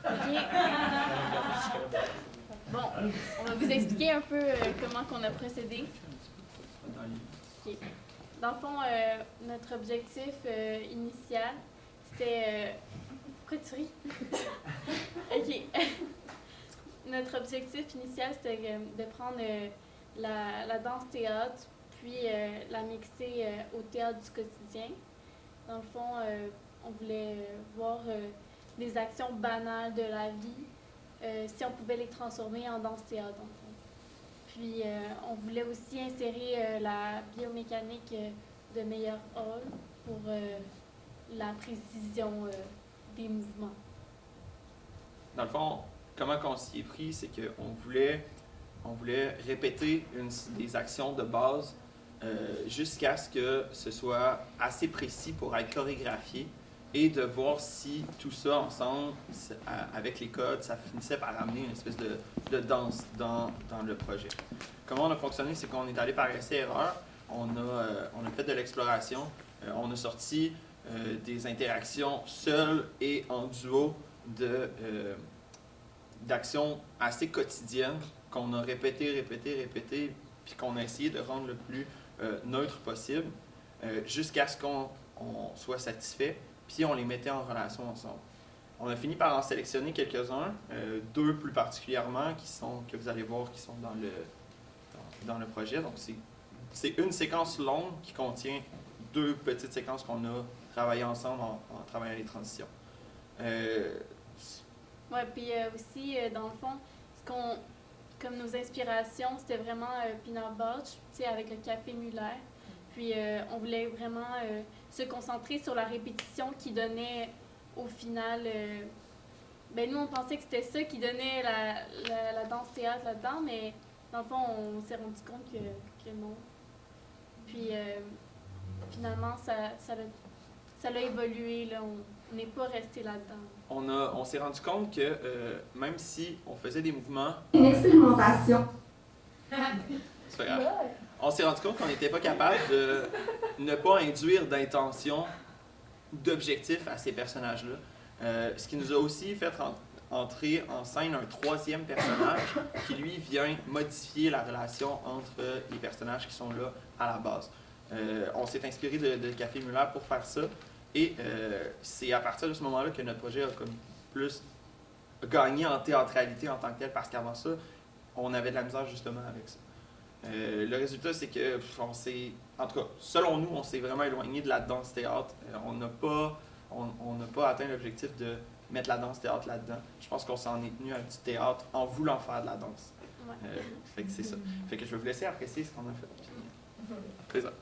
OK. Bon, on va vous expliquer un peu comment qu'on a procédé. OK. Dans le fond, notre objectif initial, c'était... pourquoi tu ris? OK. Notre objectif initial, c'était de prendre la danse-théâtre, puis la mixer au théâtre du quotidien. Dans le fond, on voulait voir des actions banales de la vie, si on pouvait les transformer en danse-théâtre, dans le fond. Puis, on voulait aussi insérer la biomécanique de Meyer Hall pour la précision des mouvements. Dans le fond, comment on s'y est pris, c'est qu'on voulait répéter des actions de base jusqu'à ce que ce soit assez précis pour être chorégraphié et de voir si tout ça ensemble, avec les codes, ça finissait par amener une espèce de danse dans le projet. Comment on a fonctionné, c'est qu'on est allé par essai-erreur, on a fait de l'exploration, on a sorti des interactions seules et en duo d'actions assez quotidiennes qu'on a répétées, puis qu'on a essayé de rendre le plus neutre possible jusqu'à ce qu'on soit satisfait, puis on les mettait en relation ensemble. On a fini par en sélectionner quelques-uns, deux plus particulièrement, que vous allez voir qui sont dans le projet. Donc, c'est une séquence longue qui contient deux petites séquences qu'on a travaillées ensemble en travaillant les transitions. Oui, puis aussi, dans le fond, comme nos inspirations, c'était vraiment Peanut Butch, avec le café Muller. Puis on voulait vraiment se concentrer sur la répétition qui donnait au final. Ben nous, on pensait que c'était ça qui donnait la danse-théâtre là-dedans, mais dans le fond, on s'est rendu compte que non. Puis finalement, ça l'a évolué, là. On n'est pas resté là-dedans. On s'est rendu compte que même si on faisait des mouvements... Une expérimentation. C'est pas grave. On s'est rendu compte qu'on n'était pas capable de ne pas induire d'intention ou d'objectif à ces personnages-là. Ce qui nous a aussi fait entrer en scène un troisième personnage qui, lui, vient modifier la relation entre les personnages qui sont là à la base. On s'est inspiré de Café Muller pour faire ça. Et c'est à partir de ce moment-là que notre projet a comme plus gagné en théâtralité en tant que tel, parce qu'avant ça, on avait de la misère justement avec ça. Le résultat, c'est que en tout cas, selon nous, on s'est vraiment éloigné de la danse-théâtre. On n'a pas atteint l'objectif de mettre la danse-théâtre là-dedans. Je pense qu'on s'en est tenu à du théâtre en voulant faire de la danse. Ouais. Fait que c'est ça. Fait que je vais vous laisser apprécier ce qu'on a fait. C'est ça.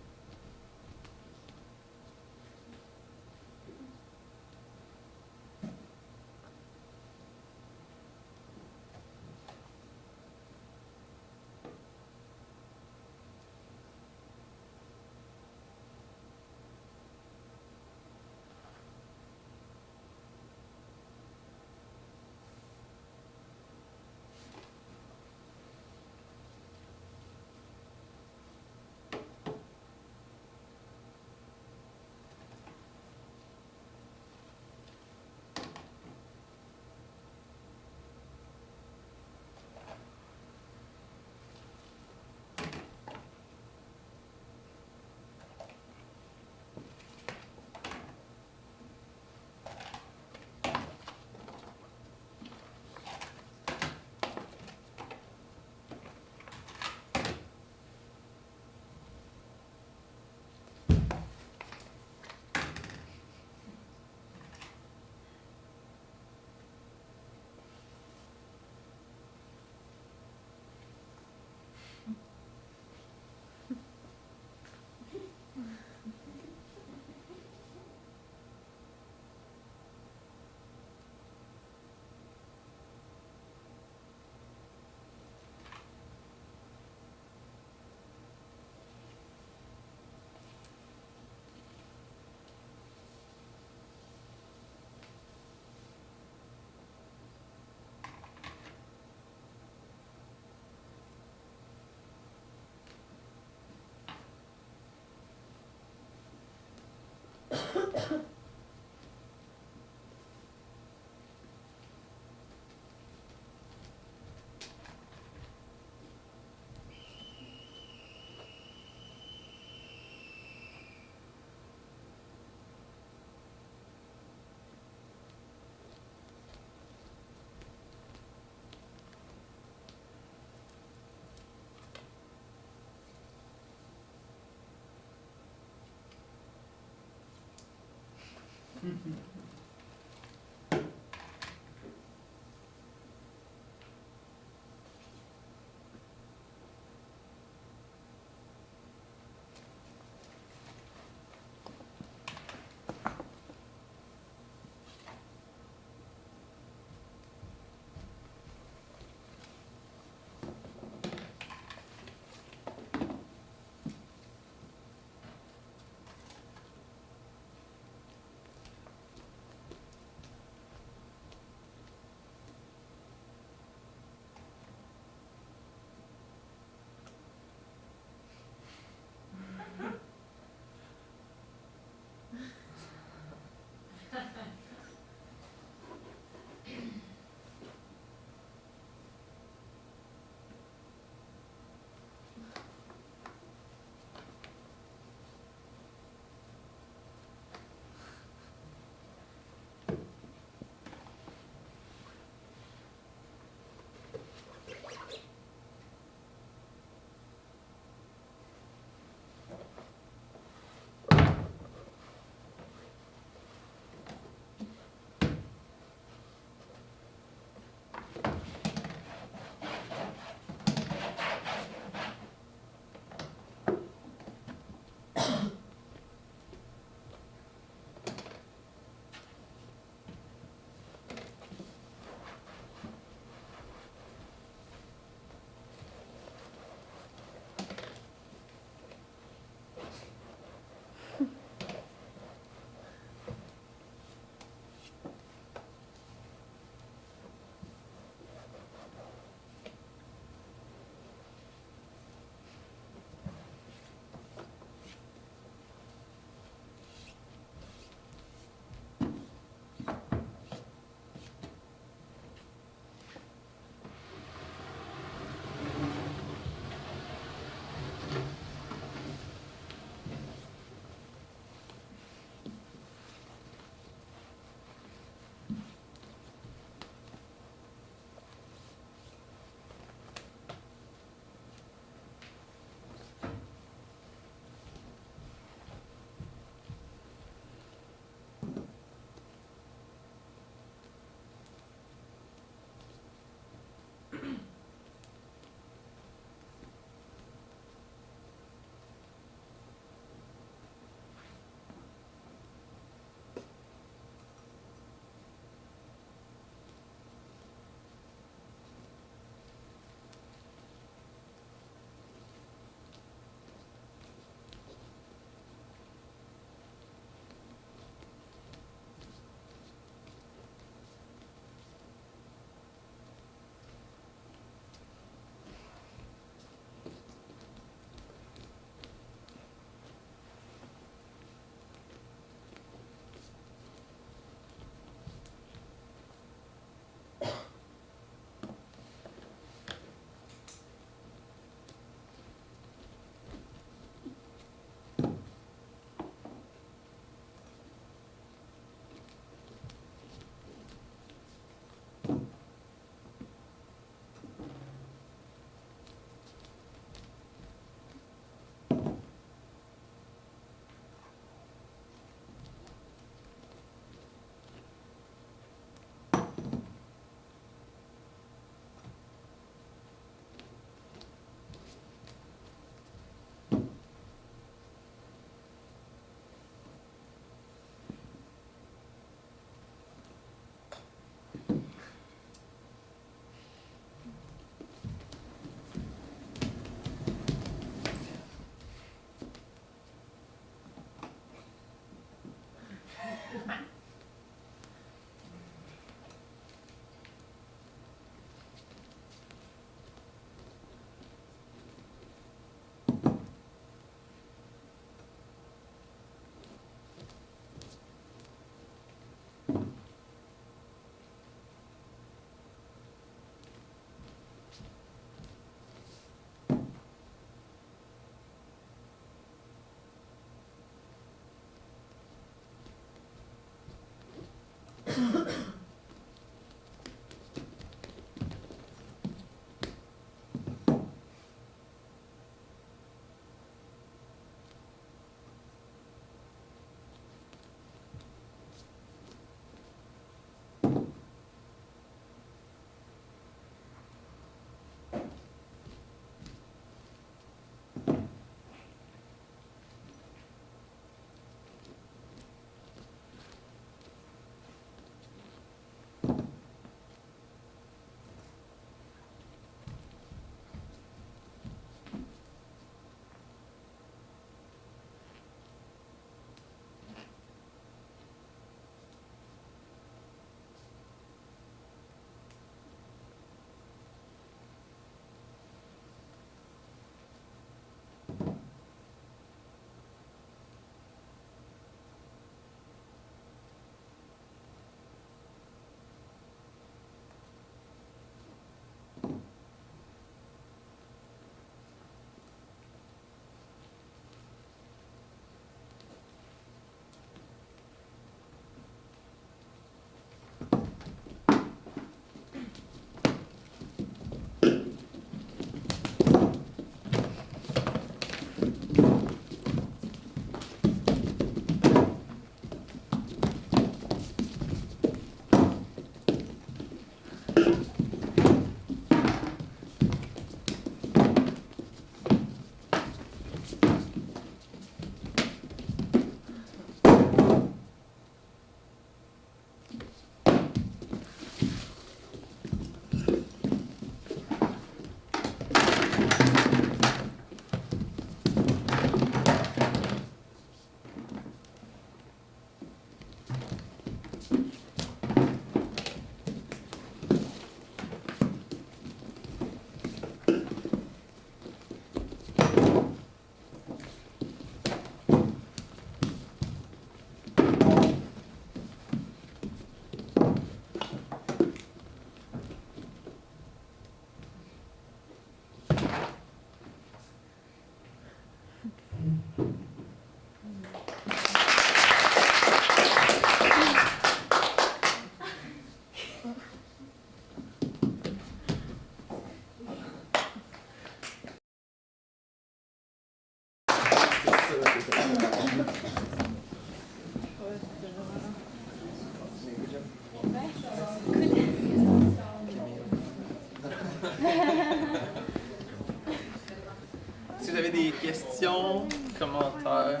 Si vous avez des questions, commentaires,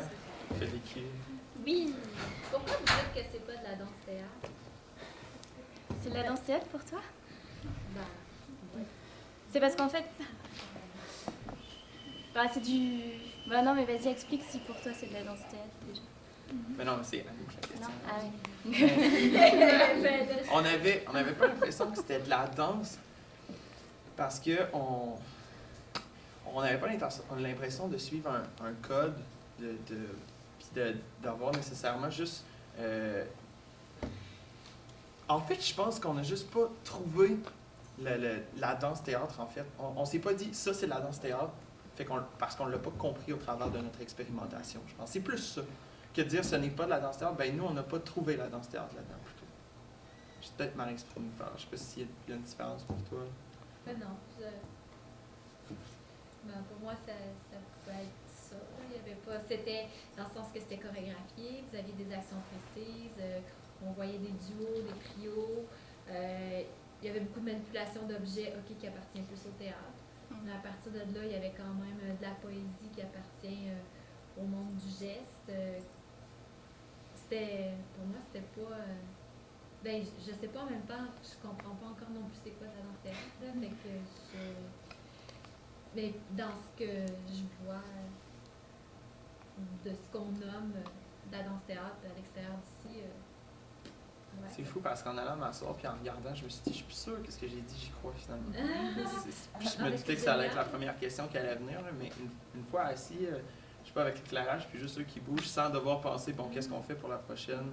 pellicules. Oui. Pourquoi vous dites que c'est pas de la danse-théâtre? C'est de la danse théâtre pour toi? Ben, C'est parce qu'en fait... Bah, c'est du... Bah non, mais vas-y, explique si pour toi c'est de la danse théâtre déjà. Mais non, c'est Annick la question. Non? Ah oui. On avait pas l'impression que c'était de la danse parce que on n'avait pas l'impression de suivre un code, d'avoir nécessairement juste... En fait, je pense qu'on n'a juste pas trouvé la danse-théâtre, en fait. On s'est pas dit, ça, c'est la danse-théâtre, parce qu'on ne l'a pas compris au travers de notre expérimentation, je pense. C'est plus ça que de dire, ce n'est pas de la danse-théâtre. Ben nous, on n'a pas trouvé la danse-théâtre là-dedans, plutôt. J'ai peut-être mal exprimé. Je ne sais pas s'il y a une différence pour toi. ben non. Ben, pour moi, ça pouvait être ça. Il y avait pas... C'était dans le sens que c'était chorégraphié, vous aviez des actions précises, on voyait des duos, des trios. Il y avait beaucoup de manipulation d'objets qui appartient plus au théâtre. Mais à partir de là, il y avait quand même de la poésie qui appartient au monde du geste. Pour moi, c'était pas... ben, je sais pas en même temps, je comprends pas encore non plus c'est quoi de la danse théâtre. Fait que mais dans ce que je vois de ce qu'on nomme de la danse théâtre à l'extérieur d'ici, ouais. C'est fou parce qu'en allant m'asseoir puis en regardant, je me suis dit, je suis plus sûre que ce que j'ai dit, j'y crois finalement. Je me doutais que ça allait être la première question qui allait venir, là, mais une fois assis, je sais pas, avec l'éclairage, puis juste eux qui bougent sans devoir penser, bon, qu'est-ce qu'on fait pour la prochaine?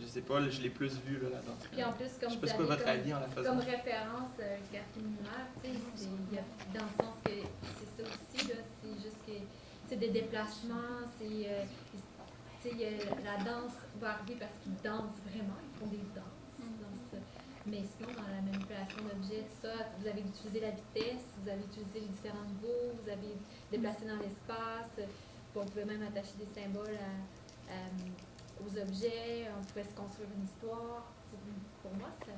Je sais pas, là, je l'ai plus vu là, là-dedans. Puis en plus, comme je sais pas vous c'est quoi avez votre avis en la faisant. comme référence Catherine Miller, tu sais, dans le sens que c'est ça aussi, là, c'est juste que c'est des déplacements, c'est la danse va arriver parce qu'ils dansent vraiment, ils font des danses. Mais sinon, dans la manipulation d'objets, tout ça, vous avez utilisé la vitesse, vous avez utilisé les différents niveaux, vous avez déplacé dans l'espace, puis on pouvait même attacher des symboles aux objets, on pouvait se construire une histoire. Pour moi, ben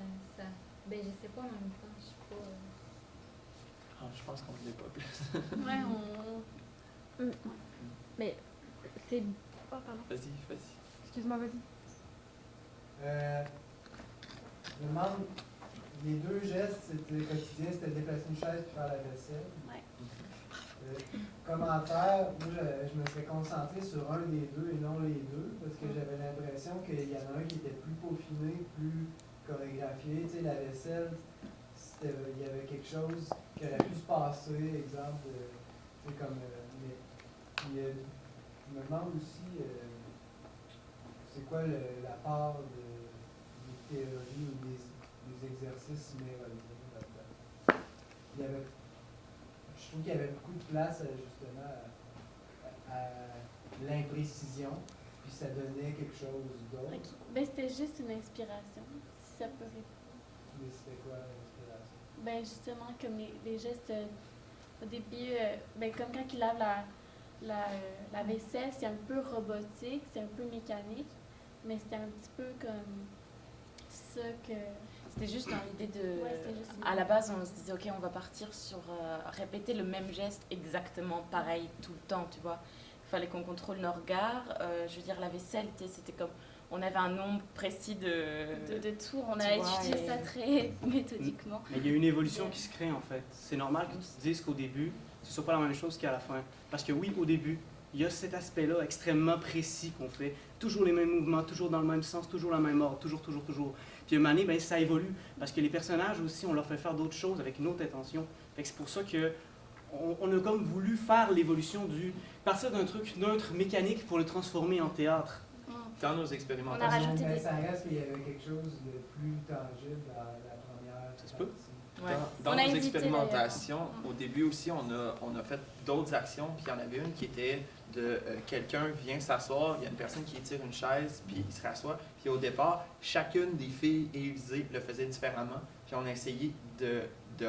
je sais pas en même temps, je suis pas... Je pense qu'on ne l'est pas plus. Ouais, Mais c'est... Oh, pardon. Vas-y. Excuse-moi, vas-y. Je me demande, les deux gestes, c'était quotidien, c'était déplacer une chaise et faire la vaisselle. Ouais. Commentaire, moi je me serais concentré sur un des deux et non les deux, parce que j'avais l'impression qu'il y en a un qui était plus peaufiné, plus chorégraphié. Tu sais, la vaisselle, il y avait quelque chose qui aurait pu se passer, exemple, c'est comme. Puis, je me demande aussi, c'est quoi la part des théories ou des exercices mérodiens là-dedans. Je trouve qu'il y avait beaucoup de place justement à l'imprécision, puis ça donnait quelque chose d'autre. Ok. Ben, c'était juste une inspiration, si ça peut répondre. Mais c'était quoi l'inspiration? Ben, justement, comme les gestes au début, ben, comme quand il lave la vaisselle, c'est un peu robotique, c'est un peu mécanique, mais c'était un petit peu comme ça que... C'était juste dans l'idée de... Ouais, c'était juste une À la base, on se disait, OK, on va partir sur répéter le même geste exactement pareil tout le temps, tu vois. Il fallait qu'on contrôle nos regards. Je veux dire, la vaisselle, c'était comme... On avait un nombre précis de tours, on Tu a vois, étudié ça très méthodiquement. Mais il y a une évolution qui se crée en fait. C'est normal que tu te dises qu'au début, ce ne soit pas la même chose qu'à la fin. Parce que oui, au début, il y a cet aspect-là extrêmement précis qu'on fait. Toujours les mêmes mouvements, toujours dans le même sens, toujours la même ordre, toujours. Puis à un moment donné, ben, ça évolue. Parce que les personnages aussi, on leur fait faire d'autres choses avec une autre intention. Fait que c'est pour ça que on a comme voulu faire l'évolution partir d'un truc neutre, mécanique, pour le transformer en théâtre. Dans nos On a expérimentations, rajouté Mais des... ça reste qu'il y avait quelque chose de plus tangible dans la première Ça se peut. partie. Ouais. dans On a nos invité, expérimentations, d'ailleurs. au début aussi, on a fait d'autres actions. Puis il y en avait une qui était de quelqu'un vient s'asseoir, il y a une personne qui tire une chaise, puis il se rassoit. Puis au départ, chacune des filles et Élisée le faisait différemment. Puis on a essayé de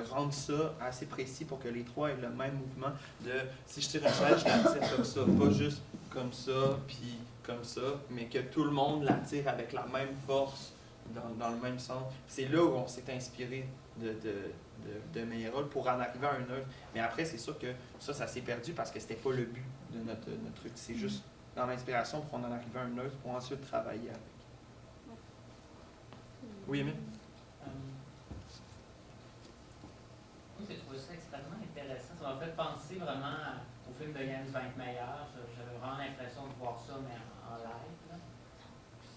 rendre ça assez précis pour que les trois aient le même mouvement de si je tire une chaise, je la tire comme ça, pas juste comme ça, puis comme ça, mais que tout le monde la tire avec la même force, dans le même sens. C'est là où on s'est inspiré de Meyerhold pour en arriver à un œuvre. Mais après, c'est sûr que ça s'est perdu parce que c'était pas le but de notre truc. C'est juste dans l'inspiration pour qu'on en arrive à un œuvre pour ensuite travailler avec. Oui, Émile? Moi, j'ai trouvé ça extrêmement intéressant. Ça m'a fait penser vraiment au film de Jens Wenkmeyer. J'avais vraiment l'impression de voir ça, mais en live. Là.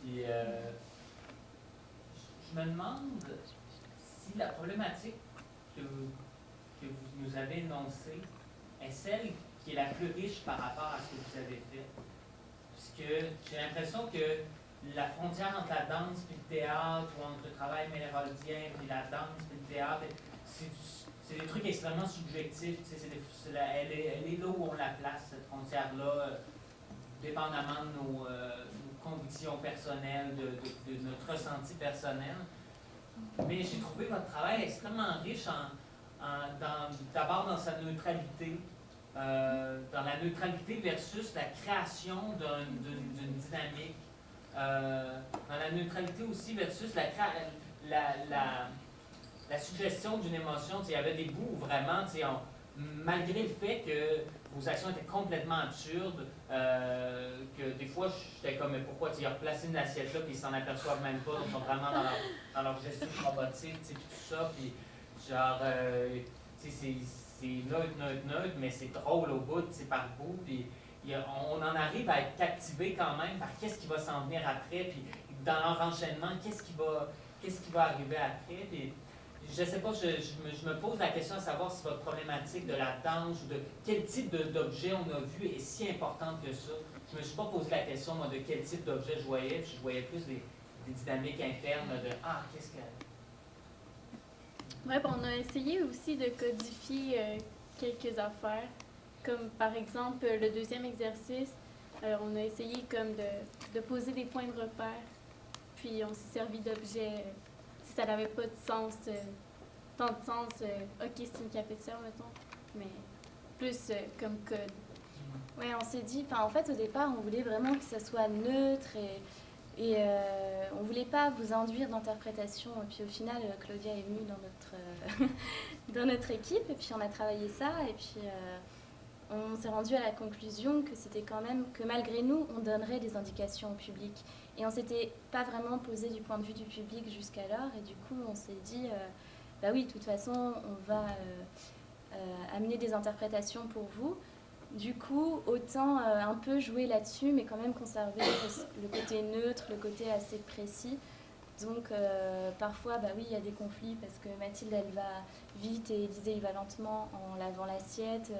Puis, je me demande si la problématique que vous nous avez énoncée est celle qui est la plus riche par rapport à ce que vous avez fait. Puisque j'ai l'impression que la frontière entre la danse et le théâtre, ou entre le travail méroldien et la danse et le théâtre, c'est des trucs extrêmement subjectifs. Elle est là où on la place, cette frontière-là, dépendamment de nos convictions personnelles, de notre ressenti personnel. Mais j'ai trouvé votre travail extrêmement riche d'abord dans sa neutralité, dans la neutralité versus la création d'une dynamique, dans la neutralité aussi versus la suggestion d'une émotion. Il y avait des bouts où vraiment, malgré le fait que vos actions étaient complètement absurdes, que des fois j'étais comme, mais pourquoi ils ont replacé une assiette là, puis ils s'en aperçoivent même pas, ils sont vraiment dans leur gestion robotique, puis tout ça, puis genre, c'est neutre, mais c'est drôle au bout, par bout, puis on en arrive à être captivé quand même par qu'est-ce qui va s'en venir après, puis dans leur enchaînement, qu'est-ce qui va arriver après, puis je ne sais pas, je me pose la question à savoir si votre problématique de la danse ou de quel type d'objet on a vu est si importante que ça. Je ne me suis pas posé la question, moi, de quel type d'objet je voyais, puis je voyais plus des dynamiques internes de « Ah, qu'est-ce que... » Ouais, on a essayé aussi de codifier quelques affaires, comme par exemple le deuxième exercice, on a essayé comme de poser des points de repère, puis on s'est servi d'objets. ça n'avait pas de sens, tant de sens, ok, c'est une cafetière, mettons, mais plus comme code. Ouais, on s'est dit, en fait, au départ, on voulait vraiment que ça soit neutre et on voulait pas vous induire d'interprétation. Et puis au final, Claudia est venue dans notre, dans notre équipe et puis on a travaillé ça et puis on s'est rendu à la conclusion que c'était quand même que malgré nous, on donnerait des indications au public. Et on s'était pas vraiment posé du point de vue du public jusqu'alors et du coup, on s'est dit, bah oui, de toute façon, on va amener des interprétations pour vous. Du coup, autant un peu jouer là-dessus, mais quand même conserver le côté neutre, le côté assez précis. Donc, parfois, bah oui, il y a des conflits parce que Mathilde, elle va vite et Élisée, il va lentement en lavant l'assiette.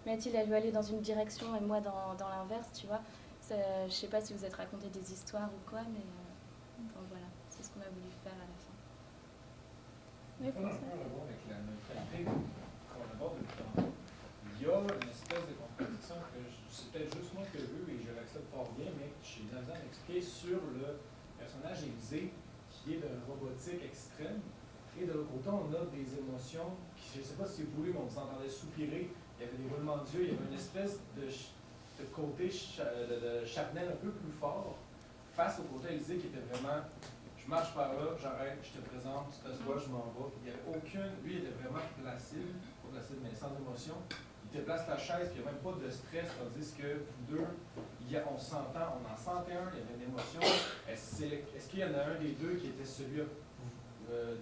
Mathilde, elle veut aller dans une direction et moi dans l'inverse, tu vois. Ça, je sais pas si vous êtes raconté des histoires ou quoi, mais bon, voilà, c'est ce qu'on a voulu faire à la fin. Oui, François. Avec la neutralité qu'on aborde depuis tantôt, il y a une espèce de contradiction que c'est peut-être juste moi qui l'ai vu et je l'accepte fort bien, mais j'ai besoin d'expliquer sur le personnage Élisée qui est d'un robotique extrême. Et de l'autre côté, on a des émotions qui, je ne sais pas si vous voulez, mais on vous entendait soupirer. Il y avait des roulements d'yeux, il y avait une espèce de côté de Chapnel un peu plus fort face au côté Élisée qui était vraiment je marche par là, j'arrête, je te présente, tu t'assois, je m'en vais. Il n'y avait aucune. Lui, il était vraiment placide, pas placide, mais sans émotion. Il te place ta chaise, puis il n'y a même pas de stress, tandis que vous deux, on s'entend, on en sentait un, il y avait une émotion. Est-ce qu'il y en a un des deux qui était celui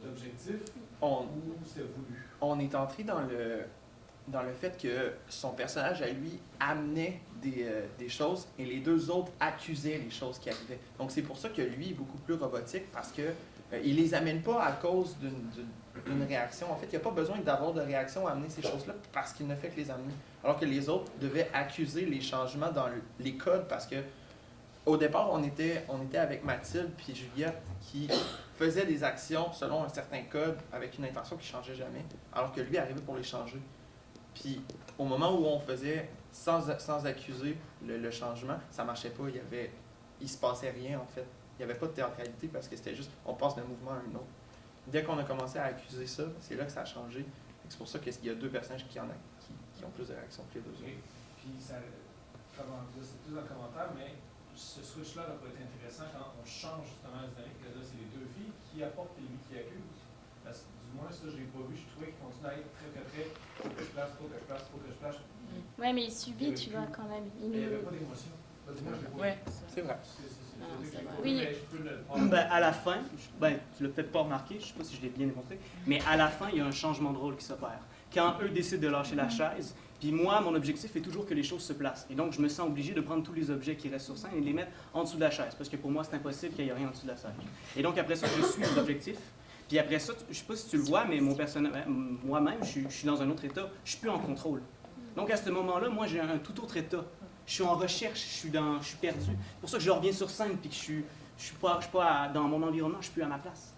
d'objectif ou c'était voulu? On est entré dans le fait que son personnage à lui amenait des choses et les deux autres accusaient les choses qui arrivaient. Donc c'est pour ça que lui est beaucoup plus robotique parce que il les amène pas à cause d'une réaction. En fait, il n'y a pas besoin d'avoir de réaction à amener ces choses-là parce qu'il ne fait que les amener. Alors que les autres devaient accuser les changements dans les codes parce que au départ, on était avec Mathilde puis Juliette qui faisaient des actions selon un certain code avec une intention qui ne changeait jamais, alors que lui arrivait pour les changer. Puis, au moment où on faisait sans accuser le changement, ça marchait pas. Il se passait rien, en fait. Il n'y avait pas de théâtralité parce que c'était juste, on passe d'un mouvement à un autre. Dès qu'on a commencé à accuser ça, c'est là que ça a changé. C'est pour ça qu'il y a deux personnages qui ont plus de réactions que les deux autres. Puis, ça, comment dire, c'est plus dans le commentaire, mais ce switch-là peut être intéressant quand on change justement la dynamique. Là, c'est les deux filles qui apportent et lui qui accuse. Parce que, du moins, ça, je ne l'ai pas vu. Je trouvais qu'il continue à être très, faut que je place, faut que je place, faut que je place. Ouais, mais il subit, tu vois, quand même. Il n'y avait pas d'émotion. Ouais, c'est vrai. Oui. Ben, à la fin, tu l'as peut-être pas remarqué, je ne sais pas si je l'ai bien démontré, mais à la fin, il y a un changement de rôle qui s'opère. Quand eux décident de lâcher la chaise, puis moi, mon objectif est toujours que les choses se placent. Et donc, je me sens obligé de prendre tous les objets qui restent sur scène et de les mettre en dessous de la chaise, parce que pour moi, c'est impossible qu'il n'y ait rien en dessous de la chaise. Et donc, après ça, je suis les objectifs. Puis après ça, je ne sais pas si tu le vois, mais mon personnage, moi-même, je suis dans un autre état. Je ne suis plus en contrôle. Donc, à ce moment-là, moi, j'ai un tout autre état. Je suis en recherche, je suis perdu. C'est pour ça que je reviens sur scène, puis que je suis pas dans mon environnement, je suis plus à ma place.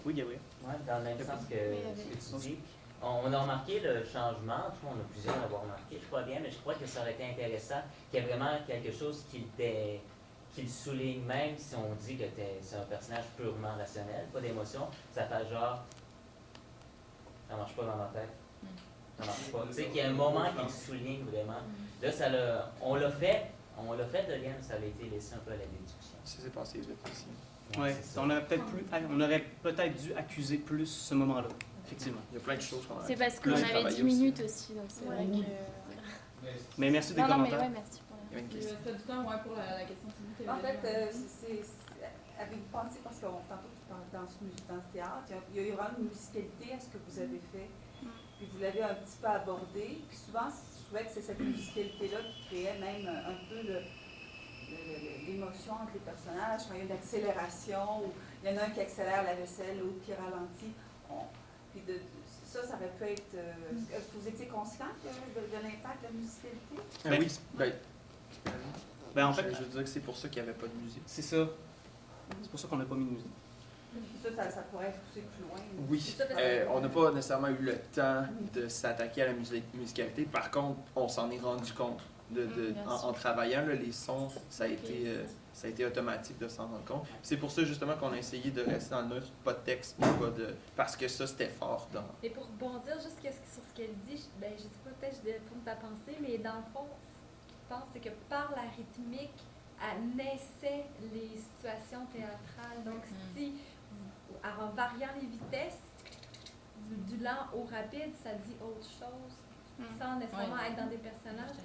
Oui, Gabriel? Oui, dans le même sens que ce que tu dis. On a remarqué le changement, en tout cas, on a plusieurs à l'avoir remarqué, je crois bien, mais je crois que ça aurait été intéressant qu'il y ait vraiment quelque chose qui le souligne, même si on dit que c'est un personnage purement rationnel, pas d'émotion, ça fait genre, ça marche pas dans ma tête. Ça marche pas. Tu sais, qu'il y a un moment qui le souligne vraiment. Là, on l'a fait de lien, ça avait été laissé un peu à la déduction. Ça s'est passé vite aussi. Ouais, on aurait peut-être dû accuser plus ce moment-là, effectivement. Il y a plein de choses qu'on a. C'est parce qu'on avait 10 minutes aussi, donc c'est vrai que... Mais merci des non, commentaires. mais ouais, merci pour Il y a une question. Ça a du temps, pour la question de En fait, avez-vous pensé, parce que tantôt tu parlais dans ce théâtre, il y a eu vraiment une musicalité à ce que vous avez fait, puis vous l'avez un petit peu abordé, puis souvent, je trouvais que c'est cette musicalité-là qui créait même un peu l'émotion entre les personnages, quand il y a une accélération, ou il y en a un qui accélère la vaisselle, l'autre qui ralentit. Puis ça aurait pu être... Est-ce que vous étiez conscient de l'impact de la musicalité? Oui, en fait, je veux dire que c'est pour ça qu'il n'y avait pas de musique. C'est ça. C'est pour ça qu'on n'a pas mis de musique. Ça pourrait être poussé plus loin. Oui, on n'a pas nécessairement eu le temps de s'attaquer à la musicalité. Par contre, on s'en est rendu compte en travaillant là, les sons. Ça a été ça a été automatique de s'en rendre compte. C'est pour ça justement qu'on a essayé de rester dans le neutre, pas de texte, pas de... parce que ça c'était fort dans... Et pour rebondir juste sur ce qu'elle dit, ben, je sais pas, peut-être je détourne ta pensée, mais dans le fond, ce que je pense, c'est que par la rythmique, naissaient les situations théâtrales. Donc, si, en variant les vitesses, du lent au rapide, ça dit autre chose, sans nécessairement être dans des personnages.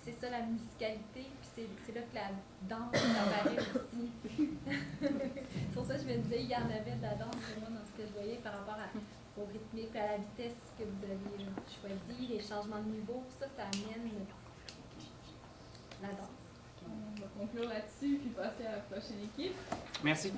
C'est ça la musicalité, puis c'est là que la danse apparaît aussi. C'est pour ça que je me disais, il y en avait de la danse pour moi dans ce que je voyais par rapport au rythmique, à la vitesse que vous aviez choisi, les changements de niveau, ça amène la danse. On va conclure là-dessus, puis passer à la prochaine équipe. Merci.